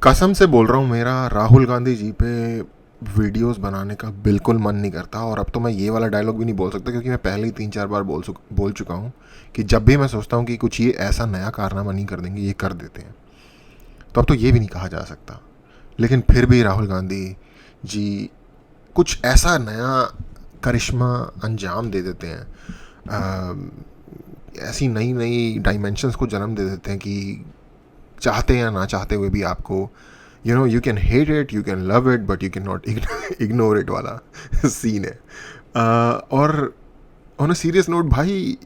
कसम से बोल रहा हूँ, मेरा राहुल गांधी जी पे वीडियोस बनाने का बिल्कुल मन नहीं करता। और अब तो मैं ये वाला डायलॉग भी नहीं बोल सकता, क्योंकि मैं पहले ही 3-4 बार बोल चुका हूँ कि जब भी मैं सोचता हूँ कि कुछ ये ऐसा नया कारनामा नहीं कर देंगे, ये कर देते हैं। तो अब तो ये भी नहीं कहा जा सकता। लेकिन फिर भी राहुल गांधी जी कुछ ऐसा नया करिश्मा अंजाम दे देते हैं, ऐसी नई नई डायमेंशंस को जन्म दे देते हैं कि चाहते या ना चाहते हुए भी आपको, you can hate it, you can love it, but you can not ignore it वाला सीन है। और ऑन अ सीरियस नोट भाई,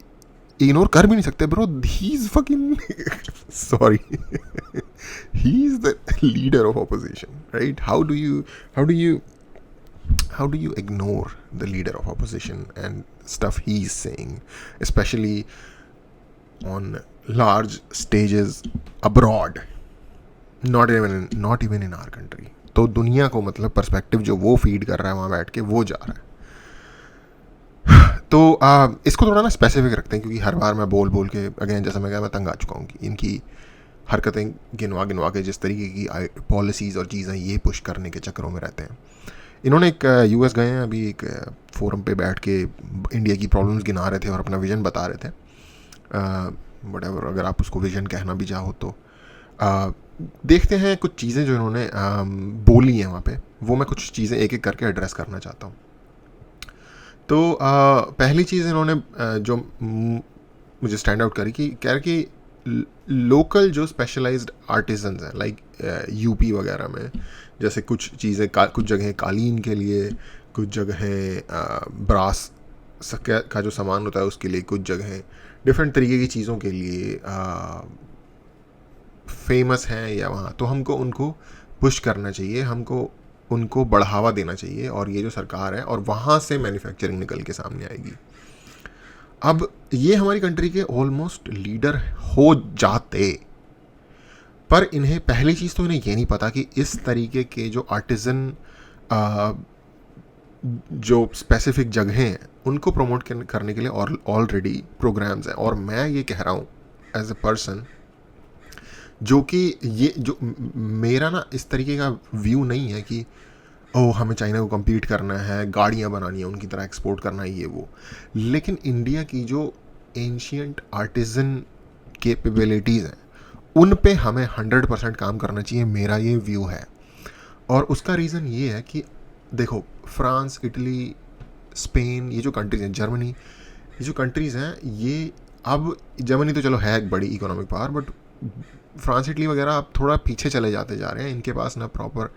इग्नोर कर भी नहीं सकते bro. He is fucking sorry, he is the leader of opposition, right? How do you how do you ignore the leader of opposition and stuff he's saying, especially on large stages abroad, not even in our country? तो दुनिया को मतलब perspective जो वो feed कर रहा है वहाँ बैठ के, वो जा रहा है। तो इसको थोड़ा ना स्पेसिफिक रखते हैं, क्योंकि हर बार मैं बोल बोल के अगेन, जैसा मैं कहा, मैं तंग आ चुका हूँ कि इनकी हरकतें गिनवा गिनवा के जिस तरीके की पॉलिसीज़ और चीज़ें ये पुश करने के चक्करों में रहते हैं। इन्होंने एक यूएस गए हैं अभी, एक फोरम पे बैठ के इंडिया की प्रॉब्लम्स गिना रहे थे और अपना विजन बता रहे थे। वटेवर, अगर आप उसको विजन कहना भी चाहो तो देखते हैं कुछ चीज़ें जो इन्होंने बोली हैं वहाँ पे। वो मैं कुछ चीज़ें एक एक करके एड्रेस करना चाहता हूँ। तो पहली चीज़ इन्होंने जो मुझे स्टैंड आउट करी, कि कह रहे कि लोकल जो स्पेशलाइज्ड आर्टिजन्स हैं, लाइक यूपी वगैरह में, जैसे कुछ चीज़ें कुछ जगह कालीन के लिए, कुछ जगह ब्रास का जो सामान होता है उसके लिए, कुछ जगह डिफरेंट तरीके की चीज़ों के लिए फेमस हैं या वहाँ, तो हमको उनको पुश करना चाहिए, हमको उनको बढ़ावा देना चाहिए। और ये जो सरकार है, और वहाँ से मैन्युफैक्चरिंग निकल के सामने आएगी। अब ये हमारी कंट्री के ऑलमोस्ट लीडर हो जाते, पर इन्हें पहली चीज़ तो इन्हें ये नहीं पता कि इस तरीके के जो आर्टिजन जो स्पेसिफिक जगह हैं उनको प्रमोट करने के लिए और ऑलरेडी प्रोग्राम्स हैं। और मैं ये कह रहा हूँ एज ए पर्सन, जो कि ये जो मेरा ना इस तरीके का व्यू नहीं है कि ओह हमें चाइना को compete करना है, गाड़ियाँ बनानी है उनकी तरह, एक्सपोर्ट करना है, ये वो। लेकिन इंडिया की जो एंशियंट आर्टिजन कैपेबिलिटीज़ हैं उन पे हमें 100% काम करना चाहिए, मेरा ये व्यू है। और उसका रीज़न ये है कि देखो, फ्रांस, इटली, स्पेन, ये जो कंट्रीज़ हैं, जर्मनी, ये जो कंट्रीज़ हैं, ये अब जर्मनी तो चलो है एक बड़ी economic power, but France, Italy वगैरह अब थोड़ा पीछे चले जाते जा रहे हैं। इनके पास ना प्रॉपर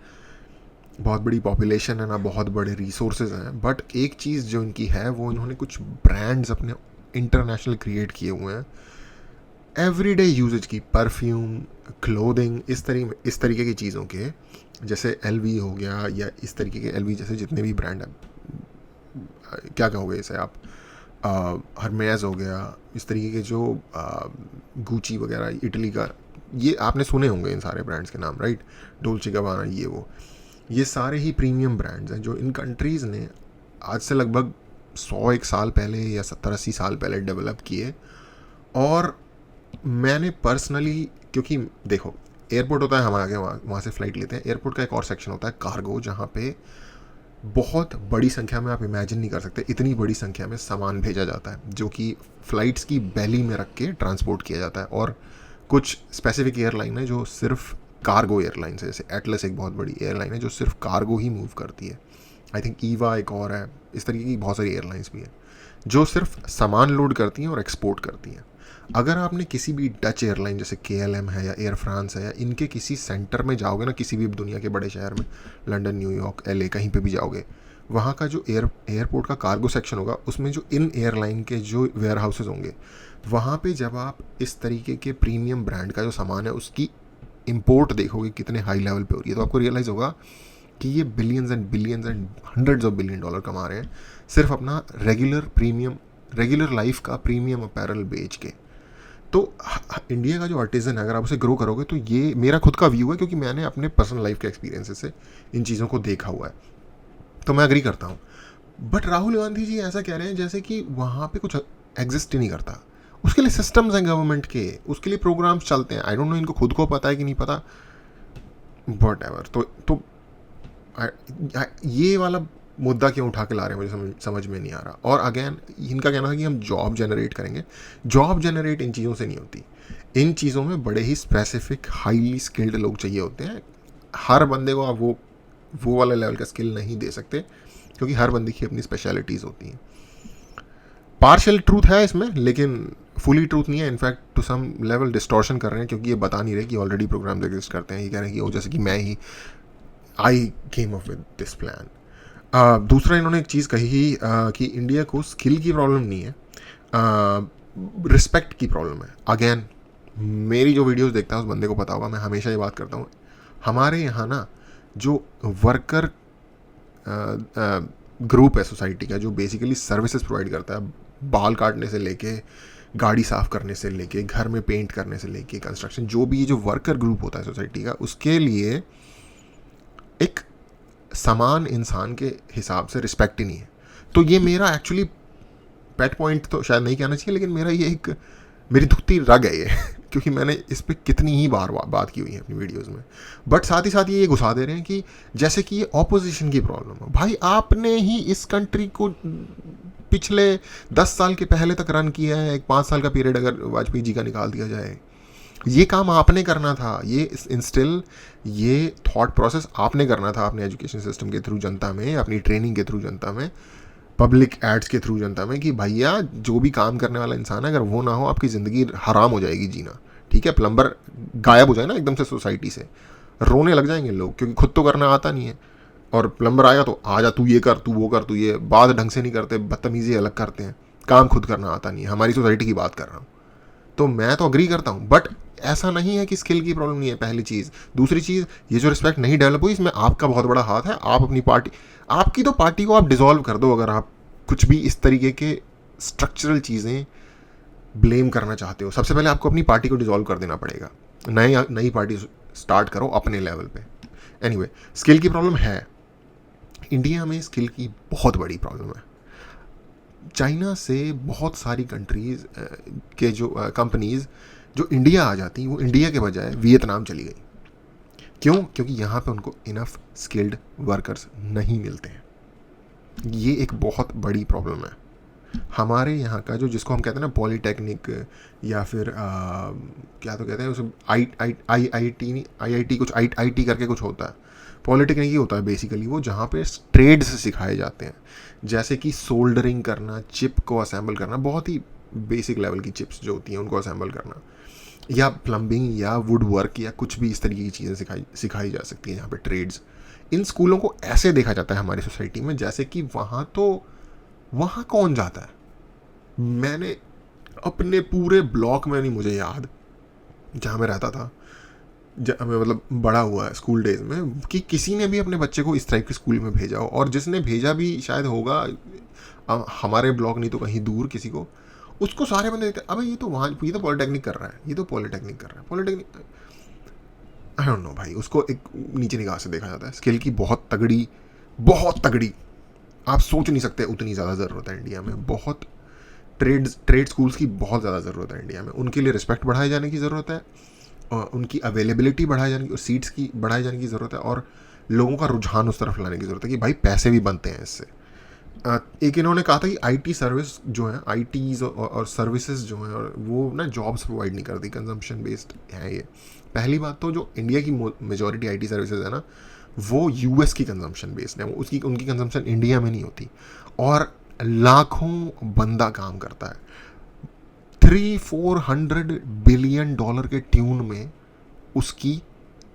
बहुत बड़ी पॉपुलेशन है, ना बहुत बड़े रिसोर्सेज हैं। बट एक चीज़ जो इनकी है, वो इन्होंने कुछ ब्रांड्स अपने इंटरनेशनल क्रिएट किए हुए हैं, एवरीडे यूजेज की, परफ्यूम, क्लोथिंग, इस तरीके की चीज़ों के, जैसे LV हो गया, या इस तरीके के LV जैसे जितने भी ब्रांड हैं, क्या कहोगे इसे आप, हरमेस हो गया, इस तरीके के जो गुची वगैरह, इटली का, ये आपने सुने होंगे इन सारे ब्रांड्स के नाम, राइट? डोल्चे गाबाना, ये वो, ये सारे ही प्रीमियम ब्रांड्स हैं जो इन कंट्रीज़ ने आज से लगभग 101 साल पहले या 70-80 साल पहले डेवलप किए। और मैंने पर्सनली, क्योंकि देखो, एयरपोर्ट होता है हमारे आगे, वहाँ से फ़्लाइट लेते हैं। एयरपोर्ट का एक और सेक्शन होता है कार्गो, जहाँ पे बहुत बड़ी संख्या में, आप इमेजिन नहीं कर सकते इतनी बड़ी संख्या में सामान भेजा जाता है, जो कि फ़्लाइट्स की बेली में रख के ट्रांसपोर्ट किया जाता है। और कुछ स्पेसिफिक एयरलाइन है जो सिर्फ कार्गो एयरलाइंस है, जैसे एटलस एक बहुत बड़ी एयरलाइन है जो सिर्फ कार्गो ही मूव करती है। आई थिंक ईवा एक और है, इस तरीके की बहुत सारी एयरलाइंस भी हैं जो सिर्फ सामान लोड करती हैं और एक्सपोर्ट करती हैं। अगर आपने किसी भी डच एयरलाइन जैसे KLM है या एयर फ्रांस है, या इनके किसी सेंटर में जाओगे ना, किसी भी दुनिया के बड़े शहर में, लंदन, न्यूयॉर्क, LA, कहीं पे भी जाओगे, वहाँ का जो एयरपोर्ट का कार्गो सेक्शन होगा, उसमें जो इन एयरलाइन के जो वेयर हाउसेज होंगे, वहाँ पे जब आप इस तरीके के प्रीमियम ब्रांड का जो सामान है उसकी इंपोर्ट देखोगे कितने हाई लेवल पे हो रही है, तो आपको रियलाइज़ होगा कि ये billions and billions and $100 of billion कमा रहे हैं सिर्फ अपना रेगुलर लाइफ का प्रीमियम अपैरल बेच के। तो इंडिया का जो आर्टिजन है, अगर आप उसे ग्रो करोगे, तो ये मेरा खुद का व्यू है, क्योंकि मैंने अपने पर्सनल लाइफ के एक्सपीरियंसेस से इन चीज़ों को देखा हुआ है, तो मैं एग्री करता हूँ। बट राहुल गांधी जी ऐसा कह रहे हैं जैसे कि वहाँ पे कुछ एग्जिस्ट ही नहीं करता। उसके लिए सिस्टम्स हैं गवर्नमेंट के, उसके लिए प्रोग्राम्स चलते हैं। आई डोंट नो इनको खुद को पता है कि नहीं पता, व्हाटएवर। तो ये वाला मुद्दा क्यों उठा के ला रहे हैं मुझे समझ में नहीं आ रहा। और अगेन इनका कहना था कि हम जॉब जनरेट करेंगे। जॉब जनरेट इन चीज़ों से नहीं होती। इन चीज़ों में बड़े ही स्पेसिफिक हाईली स्किल्ड लोग चाहिए होते हैं। हर बंदे को आप वो वाला लेवल का स्किल नहीं दे सकते, क्योंकि हर बंदे की अपनी स्पेशलिटीज़ होती हैं। पार्शियल ट्रूथ है इसमें, लेकिन फुली ट्रूथ नहीं है। In fact to some level distortion कर रहे हैं, क्योंकि ये बता नहीं रहे कि ऑलरेडी प्रोग्राम्स एग्जिस्ट करते हैं। ये कह रहे हैं कि वो जैसे कि मैं ही I came up with this plan. दूसरा इन्होंने एक चीज़ कही कि इंडिया को स्किल की प्रॉब्लम नहीं है, रिस्पेक्ट की प्रॉब्लम है। अगेन मेरी जो वीडियोस देखता है उस बंदे को पता होगा, मैं हमेशा ये बात करता हूँ। हमारे यहाँ ना जो वर्कर ग्रुप है सोसाइटी का, जो बेसिकली सर्विसेज प्रोवाइड करता है, बाल काटने से लेके गाड़ी साफ़ करने से लेके घर में पेंट करने से लेके कंस्ट्रक्शन, जो भी ये जो वर्कर ग्रुप होता है सोसाइटी का, उसके लिए एक समान इंसान के हिसाब से रिस्पेक्ट ही नहीं है। तो ये मेरा एक्चुअली पेट पॉइंट तो शायद नहीं कहना चाहिए, लेकिन मेरा ये एक मेरी दुखती रग है ये क्योंकि मैंने इस पर कितनी ही बार बात की हुई है अपनी वीडियोस में। बट साथ ही साथ ये घुसा दे रहे हैं कि जैसे कि ये ऑपोजिशन की प्रॉब्लम है। भाई आपने ही इस कंट्री को पिछले 10 साल के पहले तक रन किया है। एक 5 साल का पीरियड अगर वाजपेयी जी का निकाल दिया जाए, ये काम आपने करना था। ये इंस्टिल ये थॉट प्रोसेस आपने करना था अपने एजुकेशन सिस्टम के थ्रू जनता में, अपनी ट्रेनिंग के थ्रू जनता में, पब्लिक एड्स के थ्रू जनता में, कि भैया जो भी काम करने वाला इंसान है, अगर वो ना हो आपकी ज़िंदगी हराम हो जाएगी जीना। ठीक है, प्लम्बर गायब हो जाए ना एकदम से सोसाइटी से, रोने लग जाएंगे लोग, क्योंकि खुद तो करना आता नहीं है। और प्लम्बर आया तो आ जा, तू ये कर, तू वो कर, तू ये, बात ढंग से नहीं करते, बदतमीजी अलग करते हैं, काम खुद करना आता नहीं है। हमारी सोसाइटी की बात कर रहा हूँ। तो मैं तो अग्री करता हूँ, बट ऐसा नहीं है कि स्किल की प्रॉब्लम नहीं है, पहली चीज़। दूसरी चीज़, ये जो रिस्पेक्ट नहीं डेवलप हुई, इसमें आपका बहुत बड़ा हाथ है। आप अपनी पार्टी, आपकी तो पार्टी को आप डिसॉल्व कर दो अगर आप कुछ भी इस तरीके के स्ट्रक्चरल चीज़ें ब्लेम करना चाहते हो। सबसे पहले आपको अपनी पार्टी को डिसॉल्व कर देना पड़ेगा, नई पार्टी स्टार्ट करो अपने लेवल पे। एनीवे, स्किल की प्रॉब्लम है इंडिया में, स्किल की बहुत बड़ी प्रॉब्लम है। चाइना से बहुत सारी कंट्रीज़ के जो कंपनीज़ जो इंडिया आ जाती, वो इंडिया के बजाय वियतनाम चली गई। क्यों? क्योंकि यहाँ पे उनको इनफ स्किल्ड वर्कर्स नहीं मिलते हैं। ये एक बहुत बड़ी प्रॉब्लम है। हमारे यहाँ का जो, जिसको हम कहते हैं ना पॉलीटेक्निक, या फिर क्या तो कहते हैं उसे, आई आई टी करके कुछ होता है। पॉलीटेक्निक ही होता है बेसिकली वो, जहाँ पे ट्रेड्स सिखाए जाते हैं, जैसे कि सोल्डरिंग करना, चिप को असेंबल करना, बहुत ही बेसिक लेवल की चिप्स जो होती हैं उनको असेंबल करना, या प्लम्बिंग या वुड वर्क या कुछ भी इस तरीके की चीज़ें सिखाई जा सकती हैं यहाँ पे, ट्रेड्स। इन स्कूलों को ऐसे देखा जाता है हमारी सोसाइटी में जैसे कि वहाँ कौन जाता है। मैंने अपने पूरे ब्लॉक में, नहीं मुझे याद जहाँ मैं रहता था, मतलब बड़ा हुआ है स्कूल डेज में, कि किसी ने भी अपने बच्चे को इस टाइप के स्कूल में भेजा हो। और जिसने भेजा भी शायद होगा हमारे ब्लॉक नहीं तो कहीं दूर किसी को, उसको सारे बंदे देखते, अबे ये तो पॉलिटेक्निक कर रहा है, ये तो पॉलिटेक्निक कर रहा है, पॉलिटेक्निक। आई डोंट नो भाई, उसको एक नीचे निगाह से देखा जाता है। स्किल की बहुत तगड़ी आप सोच नहीं सकते उतनी ज़्यादा ज़रूरत है इंडिया में। बहुत ट्रेड स्कूल्स की बहुत ज़्यादा ज़रूरत है इंडिया में। उनके लिए रिस्पेक्ट बढ़ाए जाने की ज़रूरत है, और उनकी अवेलेबिलिटी बढ़ाए जाने की, सीट्स की बढ़ाए जाने की ज़रूरत है, और लोगों का रुझान उस तरफ लाने की ज़रूरत है कि भाई पैसे भी बनते हैं इससे। एक इन्होंने कहा था कि आईटी सर्विस जो है, आईटीज़ और सर्विसेज जो हैं, और वो ना जॉब्स प्रोवाइड नहीं करती, कंजम्पशन बेस्ड है ये। पहली बात तो जो इंडिया की मेजॉरिटी आईटी सर्विसेज है ना, वो यूएस की कंजम्पशन बेस्ड है, उनकी कंजम्पशन इंडिया में नहीं होती। और लाखों बंदा काम करता है, 300-400 बिलियन डॉलर के ट्यून में उसकी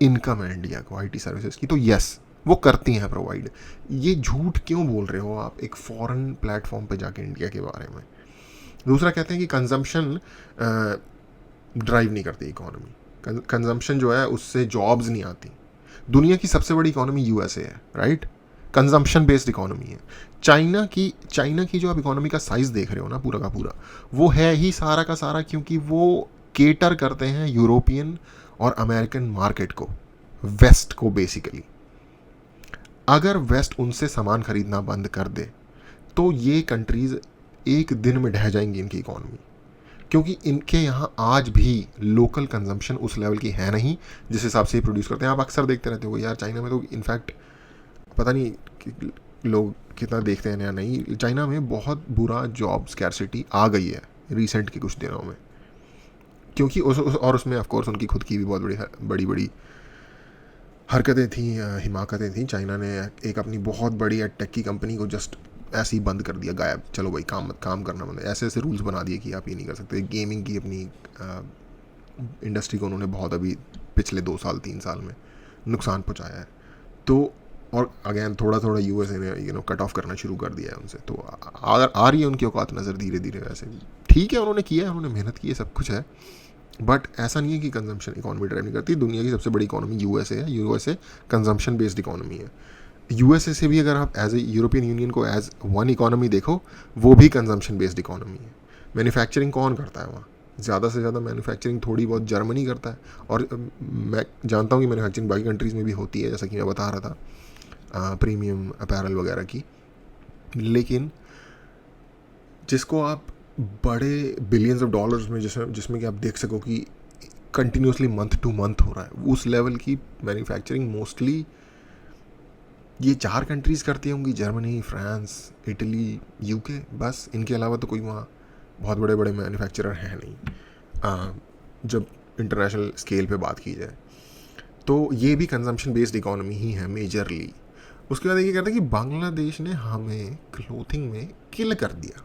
इनकम है इंडिया को आईटी सर्विसेज की। तो यस, वो करती हैं प्रोवाइड। ये झूठ क्यों बोल रहे हो आप एक फॉरेन प्लेटफॉर्म पे जाके इंडिया के बारे में। दूसरा कहते हैं कि कंजम्पशन ड्राइव नहीं करती इकोनॉमी। कंजम्पशन जो है उससे जॉब्स नहीं आती। दुनिया की सबसे बड़ी इकोनॉमी यूएसए है, राइट? कंजम्पशन बेस्ड इकोनॉमी है। चाइना की जो आप इकोनॉमी का साइज़ देख रहे हो ना, पूरा का पूरा वो है ही सारा का सारा, क्योंकि वो केटर करते हैं यूरोपियन और अमेरिकन मार्केट को, वेस्ट को बेसिकली। अगर वेस्ट उनसे सामान खरीदना बंद कर दे तो ये कंट्रीज़ एक दिन में ढह जाएंगी, इनकी इकोनॉमी। क्योंकि इनके यहाँ आज भी लोकल कंजम्पशन उस लेवल की है नहीं जिस हिसाब से प्रोड्यूस करते हैं। आप अक्सर देखते रहते हो यार, चाइना में तो इनफैक्ट पता नहीं लोग कितना देखते हैं या नहीं, चाइना में बहुत बुरा जॉब स्कैरसिटी आ गई है रिसेंट के कुछ दिनों में, क्योंकि और उसमें ऑफ कोर्स उनकी खुद की भी बहुत बड़ी बड़ी हरकतें थी, हिमाकतें थी। चाइना ने एक अपनी बहुत बड़ी टेक की कंपनी को जस्ट ऐसे ही बंद कर दिया, गायब, चलो भाई काम करना बंद। ऐसे ऐसे रूल्स बना दिए कि आप ये नहीं कर सकते। गेमिंग की अपनी इंडस्ट्री को उन्होंने बहुत अभी पिछले 2 साल 3 साल में नुकसान पहुंचाया है। तो और अगेन थोड़ा थोड़ा यूएसए ने कट ऑफ करना शुरू कर दिया है उनसे। तो आ रही है उनकी औकात नज़र धीरे धीरे। वैसे ठीक है, उन्होंने किया है, उन्होंने मेहनत की है, सब कुछ है, बट ऐसा नहीं है कि कंजम्पशन इकोनॉमी ड्राइव नहीं करती। दुनिया की सबसे बड़ी इकोनॉमी यूएसए है। यूएसए कंजम्पशन बेस्ड इकोनॉमी है। यूएसए से भी अगर आप एज ए यूरोपियन यूनियन को एज वन इकोनॉमी देखो, वो भी कंजम्पशन बेस्ड इकोनॉमी है। मैन्युफैक्चरिंग कौन करता है वहाँ? ज़्यादा से ज़्यादा मैन्युफैक्चरिंग थोड़ी बहुत जर्मनी करता है, और मैं जानता हूँ कि मैन्युफैक्चरिंग बाकी कंट्रीज़ में भी होती है, जैसा कि मैं बता रहा था प्रीमियम अपैरल वगैरह की। लेकिन जिसको आप बड़े बिलियंस ऑफ डॉलर्स में जिसमें कि आप देख सको कि कंटिन्यूसली मंथ टू मंथ हो रहा है, उस लेवल की मैन्युफैक्चरिंग मोस्टली ये 4 कंट्रीज़ करती होंगी, जर्मनी, फ्रांस, इटली, यूके, बस। इनके अलावा तो कोई वहाँ बहुत बड़े बड़े मैन्युफैक्चरर हैं नहीं जब इंटरनेशनल स्केल पे बात की जाए। तो ये भी कंजम्पशन बेस्ड इकोनॉमी ही है मेजरली। उसके बाद ये कहता है कि बांग्लादेश ने हमें क्लोथिंग में किल कर दिया।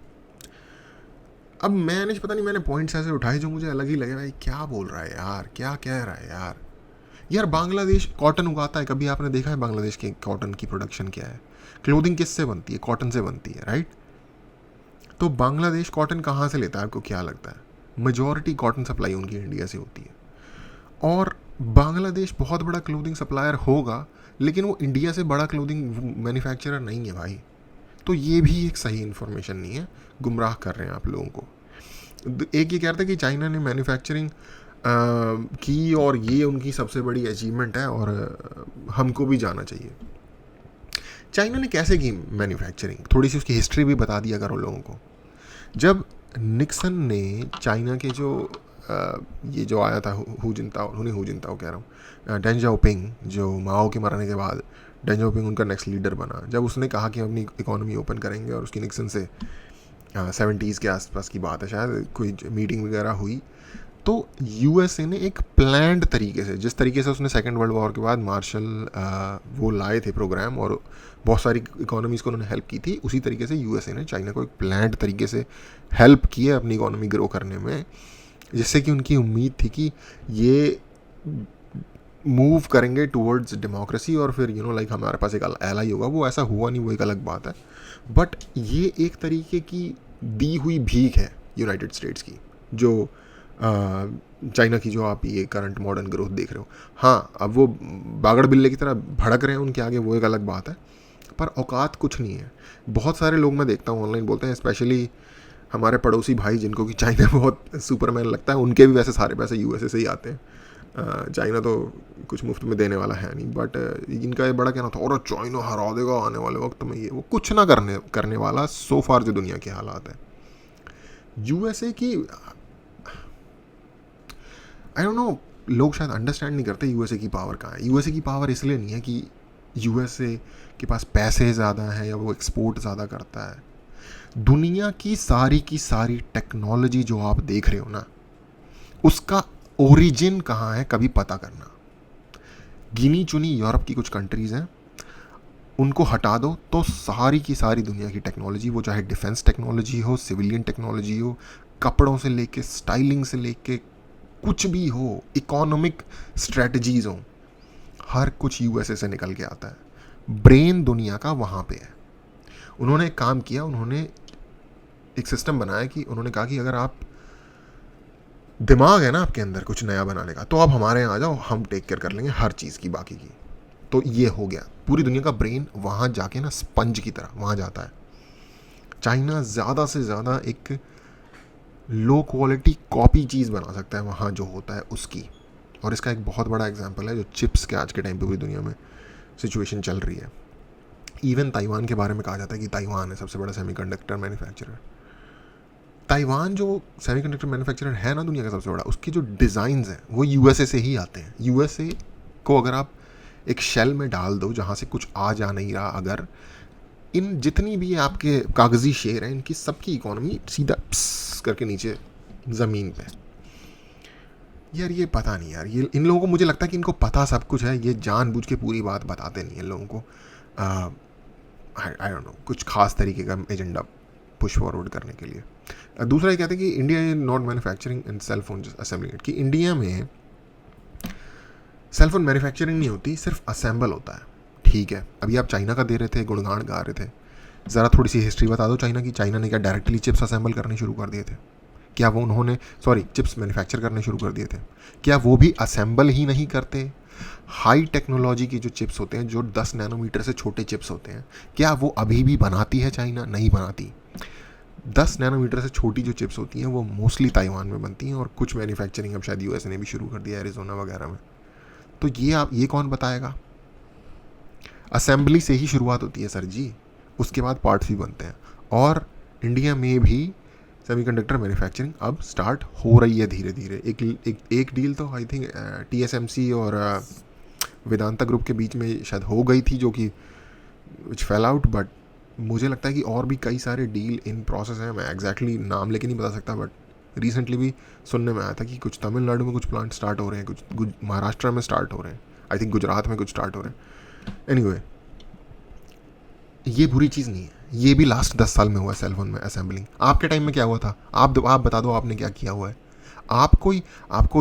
अब मैंने पता नहीं, मैंने पॉइंट्स ऐसे उठाए जो मुझे अलग ही लगे, भाई क्या बोल रहा है यार, क्या कह रहा है यार। बांग्लादेश कॉटन उगाता है, कभी आपने देखा है बांग्लादेश के कॉटन की प्रोडक्शन क्या है? क्लोथिंग किससे बनती है? कॉटन से बनती है, राइट? तो बांग्लादेश कॉटन कहाँ से लेता है, आपको क्या लगता है? मेजॉरिटी कॉटन सप्लाई उनकी इंडिया से होती है। और बांग्लादेश बहुत बड़ा क्लोथिंग सप्लायर होगा, लेकिन वो इंडिया से बड़ा क्लोथिंग मैन्युफैक्चरर नहीं है भाई। तो ये भी एक सही इन्फॉर्मेशन नहीं है, गुमराह कर रहे हैं आप लोगों को। एक ये कह रहा था कि चाइना ने मैन्युफैक्चरिंग की और ये उनकी सबसे बड़ी अचीवमेंट है और हमको भी जाना चाहिए। चाइना ने कैसे की मैन्युफैक्चरिंग, थोड़ी सी उसकी हिस्ट्री भी बता दिया करो लोगों को। जब निक्सन ने चाइना के जो ये जो आया था हू जिनताओ कह रहा हूँ, डेंग जाओपिंग, जो माओ के मरने के बाद डेंग जाओपिंग उनका नेक्स्ट लीडर बना, जब उसने कहा कि हम अपनी इकोनॉमी ओपन करेंगे, और उसकी निक्सन से 70s के आसपास की बात है शायद, कोई मीटिंग वगैरह हुई, तो यूएसए ने एक प्लान्ड तरीके से, जिस तरीके से उसने सेकेंड वर्ल्ड वॉर के बाद मार्शल वो लाए थे प्रोग्राम और बहुत सारी इकोनॉमीज़ को उन्होंने हेल्प की थी, उसी तरीके से यूएसए ने चाइना को एक प्लान्ड तरीके से हेल्प की है अपनी इकोनॉमी ग्रो करने में, जिससे कि उनकी उम्मीद थी कि ये मूव करेंगे टूवर्ड्स डेमोक्रेसी और फिर लाइक हमारे पास एक एलाई होगा। वो ऐसा हुआ नहीं, वो एक अलग बात है, बट ये एक तरीके की दी हुई भीख है यूनाइटेड स्टेट्स की, जो चाइना की जो आप ये करंट मॉडर्न ग्रोथ देख रहे हो। हाँ, अब वो बागड़ बिल्ले की तरह भड़क रहे हैं उनके आगे, वो एक अलग बात है, पर औकात कुछ नहीं है। बहुत सारे लोग मैं देखता हूँ ऑनलाइन बोलते हैं, स्पेशली हमारे पड़ोसी भाई जिनको कि चाइना बहुत सुपरमैन लगता है, उनके भी वैसे सारे पैसे यूएसए से ही आते हैं। चाइना तो कुछ मुफ्त में देने वाला है नहीं, बट इनका ये बड़ा कहना था, और चाइना हरा देगा आने वाले वक्त में, ये वो कुछ ना करने वाला सो फार जो दुनिया के हालात है। यूएसए की आई डोंट नो, लोग शायद अंडरस्टैंड नहीं करते यूएसए की पावर कहाँ है। यूएसए की पावर इसलिए नहीं है कि यूएसए के पास पैसे ज़्यादा हैं या वो एक्सपोर्ट ज़्यादा करता है। दुनिया की सारी टेक्नोलॉजी जो आप देख रहे हो ना, उसका ओरिजिन कहाँ है कभी पता करना। गिनी चुनी यूरोप की कुछ कंट्रीज़ हैं, उनको हटा दो तो सारी की सारी दुनिया की टेक्नोलॉजी, वो चाहे डिफेंस टेक्नोलॉजी हो, सिविलियन टेक्नोलॉजी हो, कपड़ों से लेके स्टाइलिंग से लेके कुछ भी हो, इकोनॉमिक स्ट्रेटजीज हो, हर कुछ यूएसए से निकल के आता है। ब्रेन दुनिया का वहाँ पे है। उन्होंने एक काम किया, उन्होंने एक सिस्टम बनाया कि उन्होंने कहा कि अगर आप दिमाग है ना आपके अंदर कुछ नया बनाने का, तो आप हमारे यहाँ आ जाओ, हम टेक केयर कर लेंगे हर चीज़ की, बाकी की। तो ये हो गया, पूरी दुनिया का ब्रेन वहाँ जाके ना स्पंज की तरह वहाँ जाता है। चाइना ज़्यादा से ज़्यादा एक लो क्वालिटी कॉपी चीज़ बना सकता है वहाँ जो होता है उसकी, और इसका एक बहुत बड़ा एग्जांपल है जो चिप्स के आज के टाइम पे पूरी दुनिया में सिचुएशन चल रही है। इवन ताइवान के बारे में कहा जाता है कि ताइवान है सबसे बड़ा सेमीकंडक्टर मैन्युफैक्चरर। ताइवान जो सेमीकंडक्टर मैन्युफैक्चरर है ना दुनिया का सबसे बड़ा, उसके जो डिज़ाइंस हैं वो यूएसए से ही आते हैं। यूएसए को अगर आप एक शेल में डाल दो जहाँ से कुछ आ जा नहीं रहा, अगर इन जितनी भी आपके कागजी शेयर हैं इनकी सबकी इकोनॉमी सीधा प्स करके नीचे ज़मीन पे। यार ये पता नहीं यार, ये इन लोगों को मुझे लगता है कि इनको पता सब कुछ है, ये जानबूझ के पूरी बात बताते नहीं हैं लोगों को। आई डोंट नो, कुछ खास तरीके का एजेंडा पुश फॉरवर्ड करने के लिए। दूसरा ये कहते हैं कि India is not manufacturing and cell phone assembling, कि इंडिया में सेल फोन मैन्युफैक्चरिंग नहीं होती, सिर्फ असेंबल होता है। ठीक है, अभी आप चाइना का दे रहे थे, गुणगान गा रहे थे, ज़रा थोड़ी सी हिस्ट्री बता दो चाइना की। चाइना ने क्या डायरेक्टली चिप्स असेंबल करने शुरू कर दिए थे? क्या वो उन्होंने चिप्स मैन्युफैक्चर करने शुरू कर दिए थे? क्या वो भी असेंबल ही नहीं करते? हाई टेक्नोलॉजी की जो चिप्स होते हैं, जो 10 नैनोमीटर से छोटे चिप्स होते हैं, क्या वो अभी भी बनाती है चाइना? नहीं बनाती। 10 नैनोमीटर से छोटी जो चिप्स होती हैं वो मोस्टली ताइवान में बनती हैं, और कुछ मैन्युफैक्चरिंग अब शायद यूएस ने भी शुरू कर दिया, एरिजोना वगैरह में। तो ये कौन बताएगा? असेंबली से ही शुरुआत होती है सर जी, उसके बाद पार्ट्स भी बनते हैं। और इंडिया में भी सेमीकंडक्टर मैन्युफैक्चरिंग अब स्टार्ट हो रही है धीरे धीरे। एक डील तो आई थिंक टीएसएमसी और वेदांता ग्रुप के बीच में शायद हो गई थी, जो कि विच फेल आउट, बट मुझे लगता है कि और भी कई सारे डील इन प्रोसेस हैं। मैं एग्जैक्टली नाम लेके नहीं बता सकता, बट रिसेंटली भी सुनने में आया था कि कुछ तमिलनाडु में कुछ प्लांट स्टार्ट हो रहे हैं, कुछ महाराष्ट्र में स्टार्ट हो रहे हैं, आई थिंक गुजरात में कुछ स्टार्ट हो रहे हैं। एनीवे, ये बुरी चीज़ नहीं है, ये भी लास्ट 10 साल में हुआ है सेलफोन में असेंबलिंग। आपके टाइम में क्या हुआ था? आप बता दो, आपने क्या किया हुआ है? आपको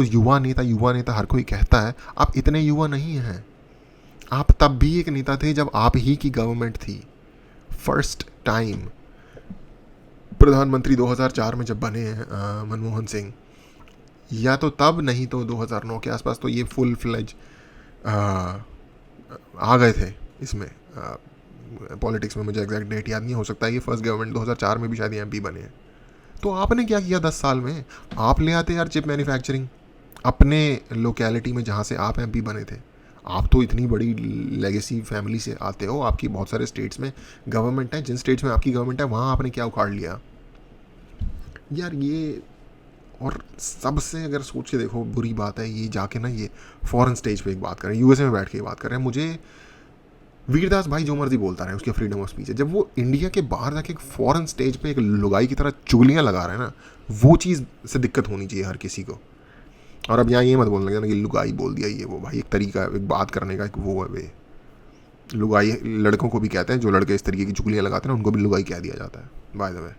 युवा नेता हर कोई कहता है, आप इतने युवा नहीं हैं। आप तब भी एक नेता थे जब आप ही की गवर्नमेंट थी। फर्स्ट टाइम प्रधानमंत्री 2004 में जब बने हैं मनमोहन सिंह, या तो तब, नहीं तो 2009 के आसपास तो ये फुल फ्लेज आ गए थे इसमें, पॉलिटिक्स में। मुझे एग्जैक्ट डेट याद नहीं, हो सकता है ये फर्स्ट गवर्नमेंट 2004 में भी शायद एमपी बने हैं। तो आपने क्या किया 10 साल में? आप ले आते यार चिप मैन्युफैक्चरिंग अपने लोकेलिटी में जहाँ से आप एमपी बने थे। आप तो इतनी बड़ी लेगेसी फैमिली से आते हो, आपकी बहुत सारे स्टेट्स में गवर्नमेंट है, जिन स्टेट्स में आपकी गवर्नमेंट है वहाँ आपने क्या उखाड़ लिया यार? ये, और सबसे अगर सोच के देखो बुरी बात है, ये जाके ना ये फॉरेन स्टेज पे एक बात करें, यूएसए में बैठ के बात कर रहे हैं। मुझे वीरदास भाई जो मर्जी बोलता रहे, उसके फ्रीडम ऑफ स्पीच है, जब वो इंडिया के बाहर जाके एक फॉरेन स्टेज पे एक लुगाई की तरह चुगलियां लगा रहे हैं ना, वो चीज़ से दिक्कत होनी चाहिए हर किसी को। और अब यहाँ ये मत बोलने लगे ना कि लुगाई बोल दिया, ये वो। भाई एक तरीका है, एक बात करने का, एक वो है वे। लुगाई लड़कों को भी कहते हैं, जो लड़के इस तरीके की चुगलियाँ लगाते हैं ना, उनको भी लुगाई कह दिया जाता है, बाय द वे।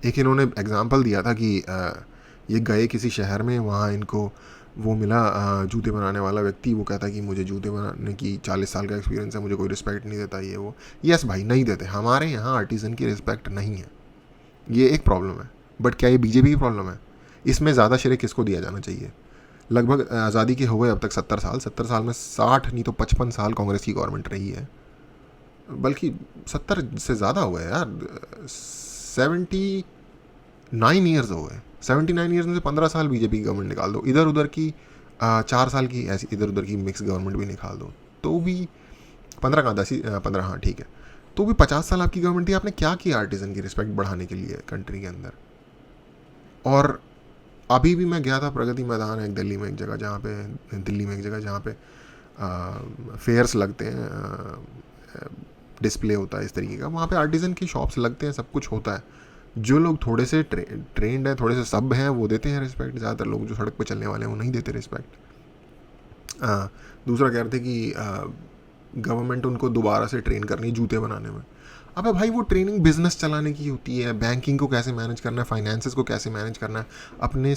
एक इन्होंने एग्जाम्पल दिया था कि ये गए किसी शहर में, वहाँ इनको वो मिला जूते बनाने वाला व्यक्ति। वो कहता है कि मुझे जूते बनाने की 40 साल का एक्सपीरियंस है, मुझे कोई रिस्पेक्ट नहीं देता, ये वो। यस भाई, नहीं देते। हमारे यहाँ आर्टिजन की रिस्पेक्ट नहीं है, ये एक प्रॉब्लम है। बट क्या ये बीजेपी की प्रॉब्लम है? इसमें ज़्यादा श्रेय किसको दिया जाना चाहिए? लगभग आज़ादी के हुए अब तक 70 साल में 60 नहीं तो 55 साल कांग्रेस की गवर्नमेंट रही है, बल्कि 70 से ज़्यादा हुआ है यार। 79 ईयर्स हो गए। 79 ईयर्स में से 15 साल बीजेपी की गवर्नमेंट निकाल दो, इधर उधर की 4 साल की ऐसी इधर उधर की मिक्स गवर्नमेंट भी निकाल दो, तो भी 15 कहाँ 10 15, हाँ ठीक है, तो भी 50 साल आपकी गवर्नमेंट थी। आपने क्या किया आर्टिजन की रिस्पेक्ट बढ़ाने के लिए कंट्री के अंदर? और अभी भी मैं गया था प्रगति मैदान है एक दिल्ली में एक जगह जहाँ पे फेयर्स लगते हैं, डिस्प्ले होता है इस तरीके का, वहाँ पे आर्टिजन की शॉप्स लगते हैं, सब कुछ होता है। जो लोग थोड़े से ट्रेंड हैं, थोड़े से सब हैं, वो देते हैं रिस्पेक्ट। ज़्यादातर लोग जो सड़क पे चलने वाले हैं वो नहीं देते रिस्पेक्ट। दूसरा कह रहे थे कि गवर्नमेंट उनको दोबारा से ट्रेन करनी है जूते बनाने में। अबे भाई, वो ट्रेनिंग बिजनेस चलाने की होती है, बैंकिंग को कैसे मैनेज करना है, फाइनेंसेस को कैसे मैनेज करना है, अपने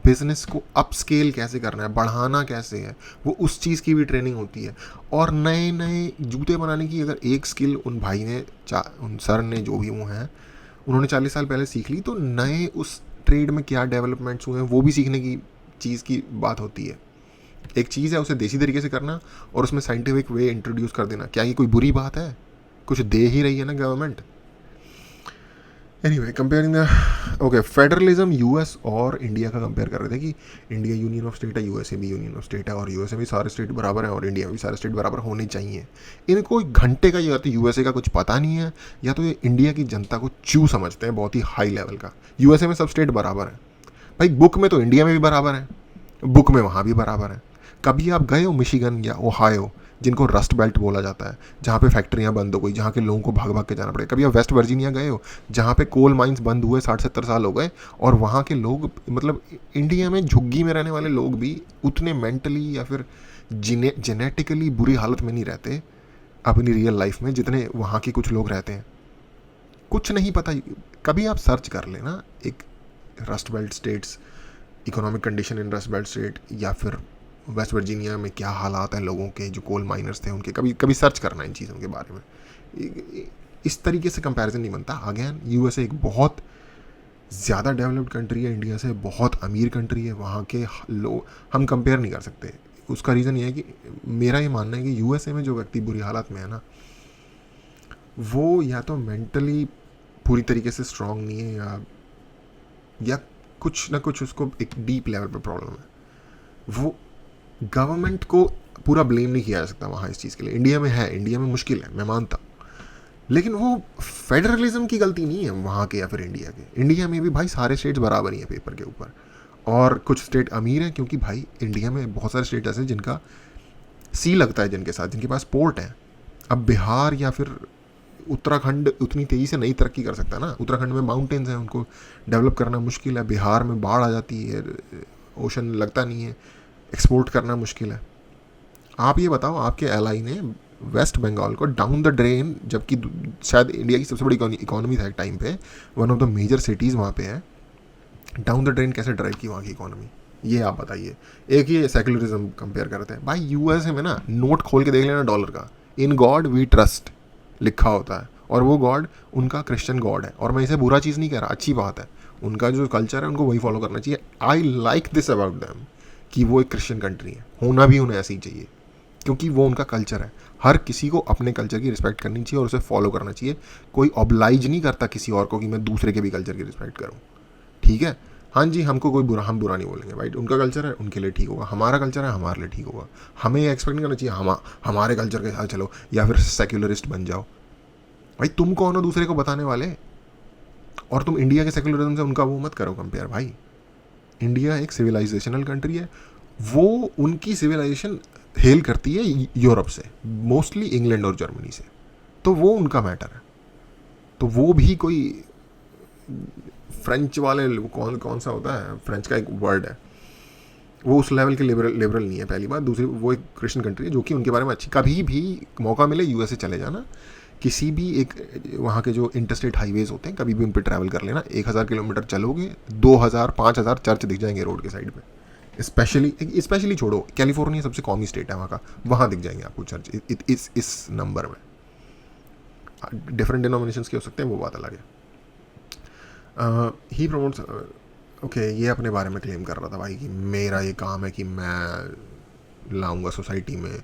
बिजनेस को अपस्केल कैसे करना है, बढ़ाना कैसे है, वो उस चीज़ की भी ट्रेनिंग होती है। और नए नए जूते बनाने की अगर एक स्किल उन भाई ने, उन सर ने, जो भी वो हैं, उन्होंने 40 साल पहले सीख ली, तो नए उस ट्रेड में क्या डेवलपमेंट्स हुए हैं वो भी सीखने की चीज़ की बात होती है। एक चीज़ है उसे देसी तरीके से करना और उसमें साइंटिफिक वे इंट्रोड्यूस कर देना। क्या ये कोई बुरी बात है? कुछ दे ही रही है ना government. Anyway comparing the okay federalism US और इंडिया का कंपेयर कर रहे थे कि इंडिया यूनियन ऑफ स्टेट है, यूएसए भी यूनियन ऑफ स्टेट है, और यूएसए में सारे स्टेट बराबर हैं और इंडिया में भी सारे स्टेट बराबर होने चाहिए। इनको एक घंटे का या तो यूएसए का कुछ पता नहीं है, या तो ये इंडिया की जनता को चू समझते हैं बहुत ही हाई लेवल का। यूएसए में सब स्टेट बराबर है भाई, बुक में तो इंडिया में भी बराबर है, बुक में वहाँ भी बराबर है। कभी आप गए हो मिशिगन या ओहायो, जिनको रस्ट बेल्ट बोला जाता है, जहाँ पे फैक्ट्रियाँ बंद हो गई, जहाँ के लोगों को भाग भाग के जाना पड़े? कभी आप वेस्ट वर्जीनिया गए हो, जहाँ पे कोल माइंस बंद हुए 60-70 साल हो गए, और वहाँ के लोग मतलब इंडिया में झुग्गी में रहने वाले लोग भी उतने मेंटली या फिर जेनेटिकली बुरी हालत में नहीं रहते अपनी रियल लाइफ में जितने वहाँ के कुछ लोग रहते हैं? कुछ नहीं पता। कभी आप सर्च कर लेना एक rust belt states, economic condition in rust belt state, या फिर वेस्ट वर्जीनिया में क्या हालात हैं लोगों के जो कोल माइनर्स थे उनके, कभी कभी सर्च करना इन चीज़ों के बारे में। इस तरीके से कंपैरिजन नहीं बनता। अगेन यूएसए एक बहुत ज़्यादा डेवलप्ड कंट्री है, इंडिया से बहुत अमीर कंट्री है, वहाँ के लोग हम कंपेयर नहीं कर सकते। उसका रीज़न ये है कि मेरा ये मानना है कि यूएसए में जो व्यक्ति बुरी हालत में है ना, वो या तो मेंटली पूरी तरीके से स्ट्रांग नहीं है, या कुछ ना कुछ उसको एक डीप लेवल पे प्रॉब्लम है। वो गवर्नमेंट को पूरा ब्लेम नहीं किया जा सकता वहाँ इस चीज़ के लिए। इंडिया में है, इंडिया में मुश्किल है, मैं मानता हूँ, लेकिन वो फेडरलिज्म की गलती नहीं है वहाँ के या फिर इंडिया के। इंडिया में भी भाई सारे स्टेट्स बराबर ही हैं पेपर के ऊपर, और कुछ स्टेट अमीर हैं क्योंकि भाई इंडिया में बहुत सारे स्टेट ऐसे जिनका सी लगता है जिनके साथ, जिनके पास पोर्ट है। अब बिहार या फिर उत्तराखंड उतनी तेज़ी से नहीं तरक्की कर सकता ना, उत्तराखंड में माउंटेन्स हैं, उनको डेवलप करना मुश्किल है। बिहार में बाढ़ आ जाती है, ओशन लगता नहीं है, एक्सपोर्ट करना मुश्किल है। आप ये बताओ, आपके एलआई ने वेस्ट बंगाल को डाउन द ड्रेन, जबकि शायद इंडिया की सबसे बड़ी इकोनॉमी था एक टाइम पे, one of the major cities वहाँ पे है, डाउन द ड्रेन कैसे ड्राइव की वहाँ की इकोनॉमी, ये आप बताइए। एक ही सेक्युलरिज्म कंपेयर करते हैं भाई। यूएसए में ना नोट खोल के देख लेना डॉलर का, इन गॉड वी ट्रस्ट लिखा होता है, और वो गॉड उनका क्रिश्चियन गॉड है। और मैं इसे बुरा चीज़ नहीं कह रहा, अच्छी बात है, उनका जो कल्चर है उनको वही फॉलो करना चाहिए। I like this about them कि वो एक क्रिश्चियन कंट्री है, होना भी उन्हें ऐसे ही चाहिए, क्योंकि वो उनका कल्चर है। हर किसी को अपने कल्चर की रिस्पेक्ट करनी चाहिए और उसे फॉलो करना चाहिए। कोई ऑब्लाइज नहीं करता किसी और को कि मैं दूसरे के भी कल्चर की रिस्पेक्ट करूँ, ठीक है। हाँ जी, हमको कोई बुरा, हम बुरा नहीं बोलेंगे भाई, उनका कल्चर है उनके लिए ठीक होगा, हमारा कल्चर है हमारे लिए ठीक होगा। हमें ये एक्सपेक्ट नहीं करना चाहिए हमारे कल्चर के साथ चलो या फिर सेक्युलरिस्ट बन जाओ। भाई तुम कौन हो दूसरे को बताने वाले? और तुम इंडिया के सेक्युलरिज्म से उनका वो मत करो कंपेयर भाई। इंडिया एक सिविलाइजेशनल कंट्री है, वो उनकी सिविलाइजेशन हेल करती है यूरोप से, मोस्टली इंग्लैंड और जर्मनी से, तो वो उनका मैटर है। तो वो भी कोई फ्रेंच वाले, कौन कौन सा होता है, फ्रेंच का एक वर्ड है, वो उस लेवल के लिबरल नहीं है, पहली बात। दूसरी, वो एक क्रिश्चियन कंट्री है जो कि उनके बारे में अच्छी। कभी भी मौका मिले यूएसए चले जाना, किसी भी एक वहाँ के जो इंटरस्टेट हाईवेज होते हैं, कभी भी उन पर ट्रैवल कर लेना। 1000 किलोमीटर चलोगे, 2000 5000 चर्च दिख जाएंगे रोड के साइड पे। स्पेशली छोड़ो, कैलिफोर्निया सबसे कॉमी स्टेट है वहाँ का, वहाँ दिख जाएंगे आपको चर्च इस नंबर में। डिफरेंट डिनोमिनेशंस के हो सकते हैं, वो बात अलग है। ही प्रमोट्स, ओके, ये अपने बारे में क्लेम कर रहा था भाई कि मेरा ये काम है कि मैं लाऊंगा सोसाइटी में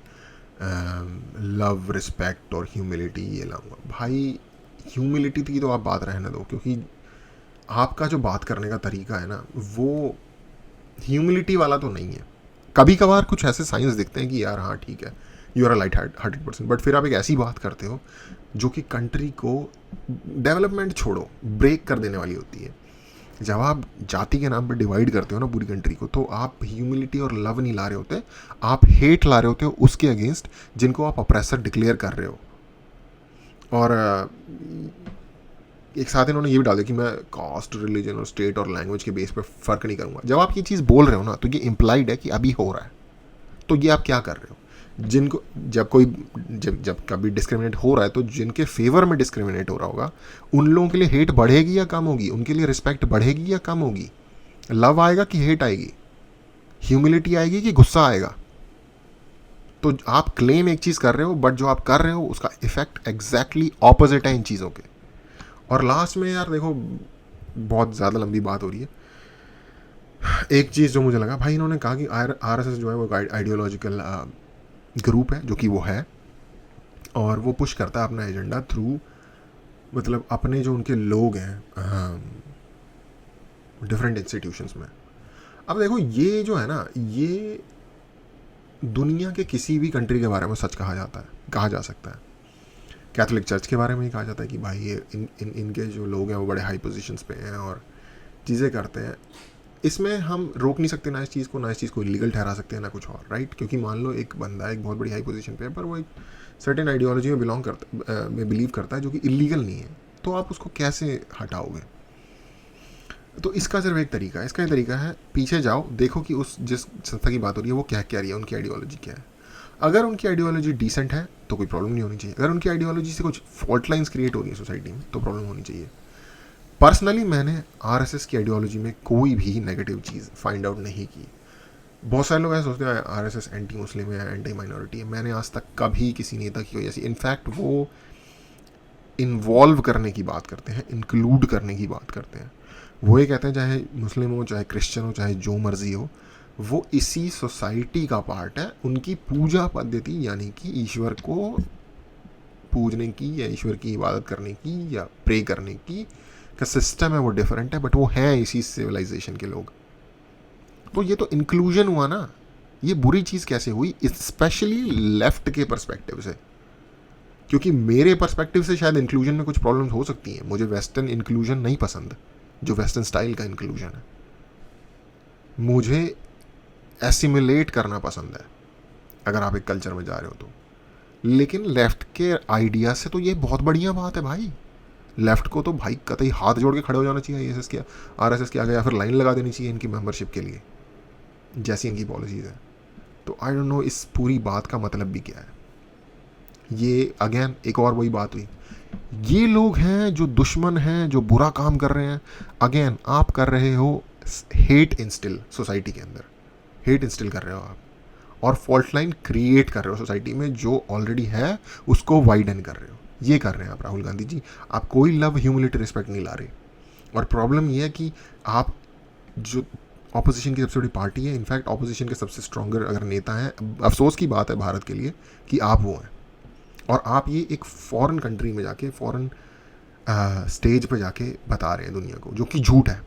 लव, रिस्पेक्ट और ह्यूमिलिटी, ये लाऊंगा। भाई ह्यूमिलिटी की तो आप बात रहने दो, क्योंकि आपका जो बात करने का तरीका है ना, वो ह्यूमिलिटी वाला तो नहीं है। कभी कभार कुछ ऐसे साइंस दिखते हैं कि यार हाँ ठीक है, you are a light hearted person, but फिर आप एक ऐसी बात करते हो जो कि कंट्री को, डेवलपमेंट छोड़ो, ब्रेक कर देने वाली होती है। जब आप जाति के नाम पर डिवाइड करते हो ना पूरी कंट्री को, तो आप ह्यूमिलिटी और लव नहीं ला रहे होते, आप हेट ला रहे होते हो उसके अगेंस्ट जिनको आप अप्रेसर डिक्लेयर कर रहे हो। और एक साथ इन्होंने ये भी डाल दिया कि मैं कास्ट, रिलीजन और स्टेट और लैंग्वेज के बेस पर फ़र्क नहीं करूँगा। जब आप ये चीज़ बोल रहे हो ना, तो ये इम्प्लाइड है कि अभी हो रहा है। तो ये आप क्या कर रहे हो? जिनको जब कभी डिस्क्रिमिनेट हो रहा है, तो जिनके फेवर में डिस्क्रिमिनेट हो रहा होगा, उन लोगों के लिए हेट बढ़ेगी या कम होगी? उनके लिए रिस्पेक्ट बढ़ेगी या कम होगी? लव आएगा कि हेट आएगी? ह्यूमिलिटी आएगी कि गुस्सा आएगा? तो आप क्लेम एक चीज़ कर रहे हो, बट जो आप कर रहे हो उसका इफेक्ट एग्जैक्टली ऑपोजिट है इन चीज़ों के। और लास्ट में यार देखो, बहुत ज़्यादा लंबी बात हो रही है। एक चीज़ जो मुझे लगा भाई, इन्होंने कहा कि आरएसएस जो है वो आइडियोलॉजिकल ग्रुप है, जो कि वो है, और वो पुश करता है अपना एजेंडा थ्रू मतलब अपने जो उनके लोग हैं डिफरेंट इंस्टीट्यूशंस में। अब देखो ये जो है ना, ये दुनिया के किसी भी कंट्री के बारे में सच कहा जा सकता है। कैथोलिक चर्च के बारे में ही कहा जाता है कि भाई ये इनके जो लोग हैं वो बड़े हाई पोजीशंस पे हैं और चीज़ें करते हैं। इसमें हम रोक नहीं सकते ना इस चीज़ को, ना इस चीज़ को इलीगल ठहरा सकते हैं, ना कुछ और, राइट? क्योंकि मान लो एक बंदा एक बहुत बड़ी हाई पोजीशन पे है, पर वो एक सर्टेन आइडियोलॉजी में बिलीव करता है जो कि इलीगल नहीं है, तो आप उसको कैसे हटाओगे? तो इसका सिर्फ एक तरीका है, इसका ये तरीका है, पीछे जाओ, देखो कि उस जिस संस्था की बात हो रही है वो क्या कह रही है, उनकी आइडियोलॉजी क्या है। अगर उनकी आइडियोलॉजी डिसेंट है तो कोई प्रॉब्लम नहीं होनी चाहिए। अगर उनकी आइडियोलॉजी से कुछ फॉल्ट लाइन्स क्रिएट हो रही है सोसाइटी में तो प्रॉब्लम होनी चाहिए। पर्सनली मैंने आरएसएस की आइडियोलॉजी में कोई भी नेगेटिव चीज़ फाइंड आउट नहीं की। बहुत सारे लोग ऐसे सोचते हैं आरएसएस एंटी मुस्लिम है, एंटी माइनॉरिटी है। मैंने आज तक कभी किसी नेता की कोई ऐसी, इनफैक्ट वो इन्वॉल्व करने की बात करते हैं, इंक्लूड करने की बात करते हैं। वो ये कहते हैं चाहे मुस्लिम हो, चाहे क्रिश्चियन हो, चाहे जो मर्जी हो, वो इसी सोसाइटी का पार्ट है। उनकी पूजा पद्धति यानी कि ईश्वर को पूजने की या ईश्वर की इबादत करने की या प्रे करने की का सिस्टम है वो डिफरेंट है, बट वो हैं इसी सिविलाइजेशन के लोग। तो ये तो इंक्लूजन हुआ ना। ये बुरी चीज़ कैसे हुई, स्पेशली लेफ्ट के पर्सपेक्टिव से? क्योंकि मेरे पर्सपेक्टिव से शायद इंक्लूजन में कुछ प्रॉब्लम्स हो सकती हैं। मुझे वेस्टर्न इंक्लूजन नहीं पसंद, जो वेस्टर्न स्टाइल का इंक्लूजन है। मुझे एसिमुलेट करना पसंद है अगर आप एक कल्चर में जा रहे हो तो। लेकिन लेफ्ट के आइडिया से तो ये बहुत बढ़िया बात है भाई। लेफ्ट को तो भाई कतई हाथ जोड़ के खड़े हो जाना चाहिए आरएसएस के आगे, या फिर लाइन लगा देनी चाहिए इनकी मेंबरशिप के लिए, जैसी इनकी पॉलिसीज़ है। तो आई डोंट नो इस पूरी बात का मतलब भी क्या है। ये अगेन एक और वही बात हुई, ये लोग हैं जो दुश्मन हैं, जो बुरा काम कर रहे हैं। अगेन आप कर रहे हो हेट इंस्टिल सोसाइटी के अंदर, हेट इंस्टिल कर रहे हो आप, और फॉल्ट लाइन क्रिएट कर रहे हो सोसाइटी में जो ऑलरेडी है उसको वाइडन कर रहे हो। ये कर रहे हैं आप राहुल गांधी जी। आप कोई लव, ह्यूमिलिटी, रिस्पेक्ट नहीं ला रहे। और प्रॉब्लम ये है कि आप जो ऑपोजिशन की सबसे बड़ी पार्टी है, इनफैक्ट ऑपोजिशन के सबसे स्ट्रॉन्गर अगर नेता हैं, अफसोस की बात है भारत के लिए कि आप वो हैं। और आप ये एक फॉरेन कंट्री में जाके, फॉरेन स्टेज पे जाके बता रहे हैं दुनिया को, जो कि झूठ है।